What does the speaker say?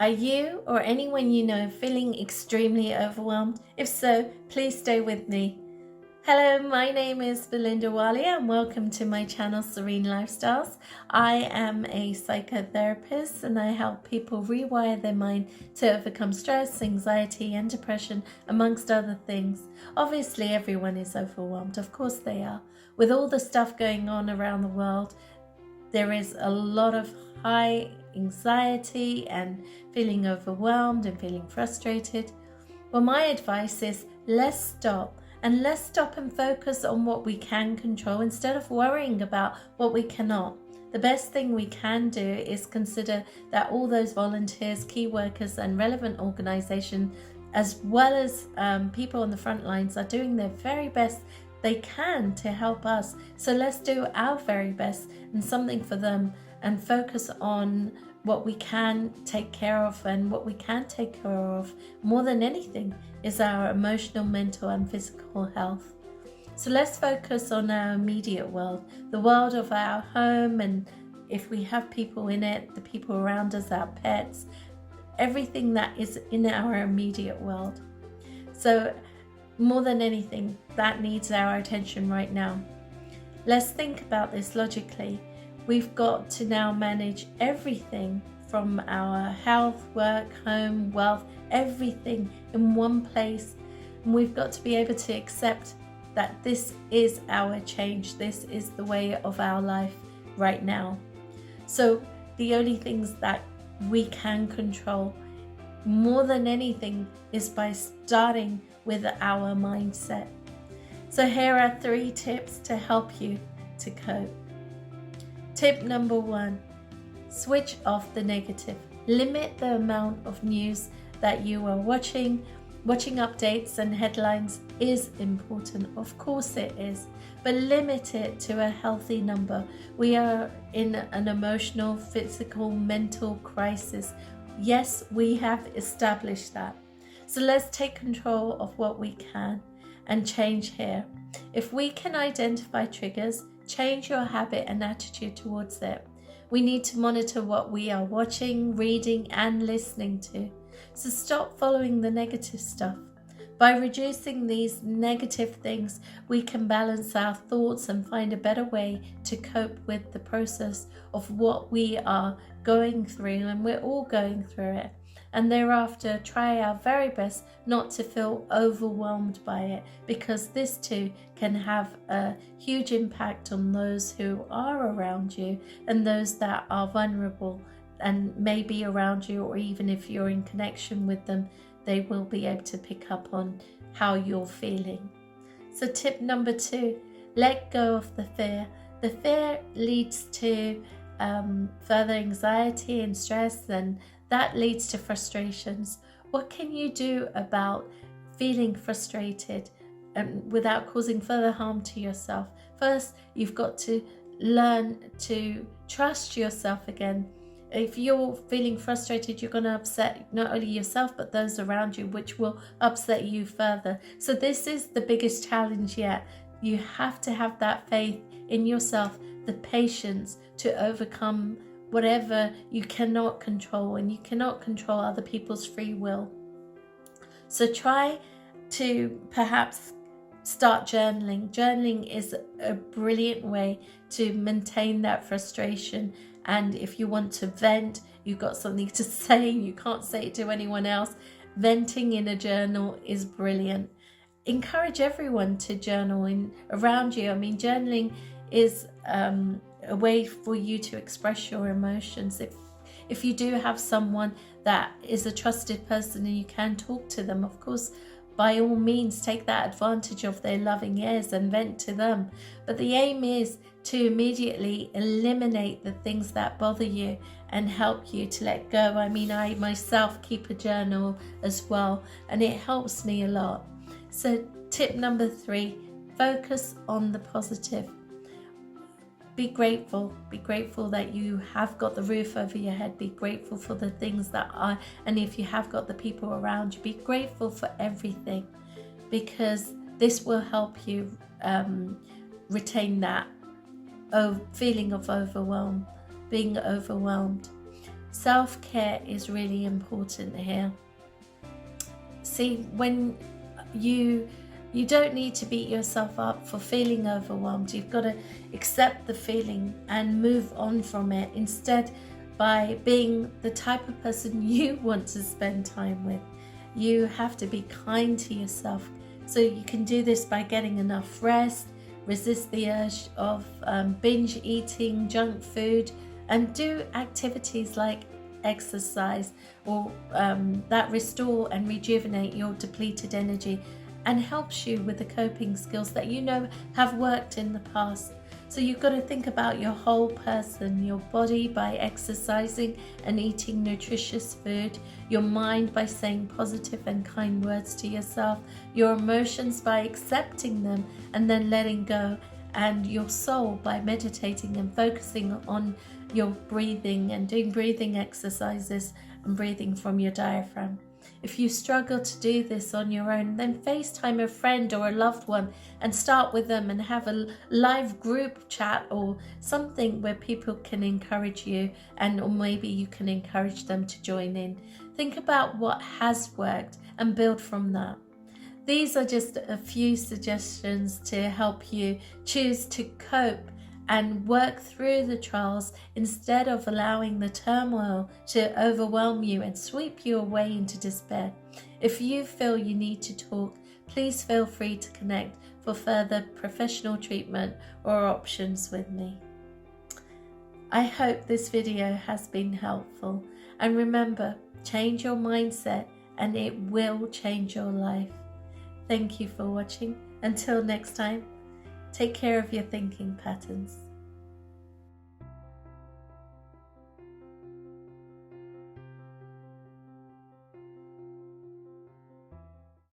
Are you or anyone you know feeling extremely overwhelmed? If so, please stay with me. Hello, my name is Belynder Walia and welcome to my channel Serene Lifestyles. I am a psychotherapist and I help people rewire their mind to overcome stress, anxiety and depression, amongst other things. Obviously everyone is overwhelmed, of course they are. With all the stuff going on around the world, there is a lot of high anxiety and feeling overwhelmed and feeling frustrated. Well, my advice is let's stop and focus on what we can control instead of worrying about what we cannot. The best thing we can do is consider that all those volunteers, key workers and relevant organizations, as well as people on the front lines, are doing their very best they can to help us. So let's do our very best and something for them and focus on what we can take care of. And what we can take care of more than anything is our emotional, mental and physical health. So let's focus on our immediate world, the world of our home, and if we have people in it, the people around us, our pets, everything that is in our immediate world. So more than anything, that needs our attention right now. Let's think about this logically. We've got to now manage everything from our health, work, home, wealth, everything in one place. And we've got to be able to accept that this is our change. This is the way of our life right now. So the only things that we can control more than anything is by starting with our mindset. So here are 3 tips to help you to cope. Tip number 1, switch off the negative. Limit the amount of news that you are watching. Watching updates and headlines is important, of course it is, but limit it to a healthy number. We are in an emotional, physical, mental crisis. Yes, we have established that. So let's take control of what we can and change here. If we can identify triggers, change your habit and attitude towards it. We need to monitor what we are watching, reading and listening to. So stop following the negative stuff. By reducing these negative things, we can balance our thoughts and find a better way to cope with the process of what we are going through, and we're all going through it. And thereafter, try our very best not to feel overwhelmed by it, because this too can have a huge impact on those who are around you and those that are vulnerable and may be around you, or even if you're in connection with them, they will be able to pick up on how you're feeling. So tip number 2, let go of the fear. The fear leads to further anxiety and stress, and that leads to frustrations. What can you do about feeling frustrated and without causing further harm to yourself? First, you've got to learn to trust yourself again. If you're feeling frustrated, you're going to upset not only yourself but those around you, which will upset you further. So this is the biggest challenge yet. You have to have that faith in yourself, the patience to overcome whatever you cannot control, and you cannot control other people's free will. So try to perhaps start journaling. Journaling is a brilliant way to maintain that frustration. And if you want to vent, you've got something to say, you can't say it to anyone else, venting in a journal is brilliant. Encourage everyone to journal around you. I mean, journaling is a way for you to express your emotions. If you do have someone that is a trusted person and you can talk to them, of course, by all means take that advantage of their loving ears and vent to them. But the aim is to immediately eliminate the things that bother you and help you to let go. I mean, I myself keep a journal as well, and it helps me a lot. So tip number 3, focus on the positive. Be grateful that you have got the roof over your head. Be grateful for the things that are, and if you have got the people around you, be grateful for everything, because this will help you retain that feeling of being overwhelmed. Self-care is really important here. See, when you don't need to beat yourself up for feeling overwhelmed. You've got to accept the feeling and move on from it, instead by being the type of person you want to spend time with. You have to be kind to yourself. So you can do this by getting enough rest, resist the urge of binge eating junk food, and do activities like exercise or that restore and rejuvenate your depleted energy and helps you with the coping skills that you know have worked in the past. So you've got to think about your whole person, your body by exercising and eating nutritious food, your mind by saying positive and kind words to yourself, your emotions by accepting them and then letting go, and your soul by meditating and focusing on your breathing and doing breathing exercises and breathing from your diaphragm. If you struggle to do this on your own, then FaceTime a friend or a loved one and start with them and have a live group chat or something where people can encourage you, or maybe you can encourage them to join in. Think about what has worked and build from that. These are just a few suggestions to help you choose to cope and work through the trials instead of allowing the turmoil to overwhelm you and sweep you away into despair. If you feel you need to talk, please feel free to connect for further professional treatment or options with me. I hope this video has been helpful, and remember, change your mindset and it will change your life. Thank you for watching. Until next time, take care of your thinking patterns.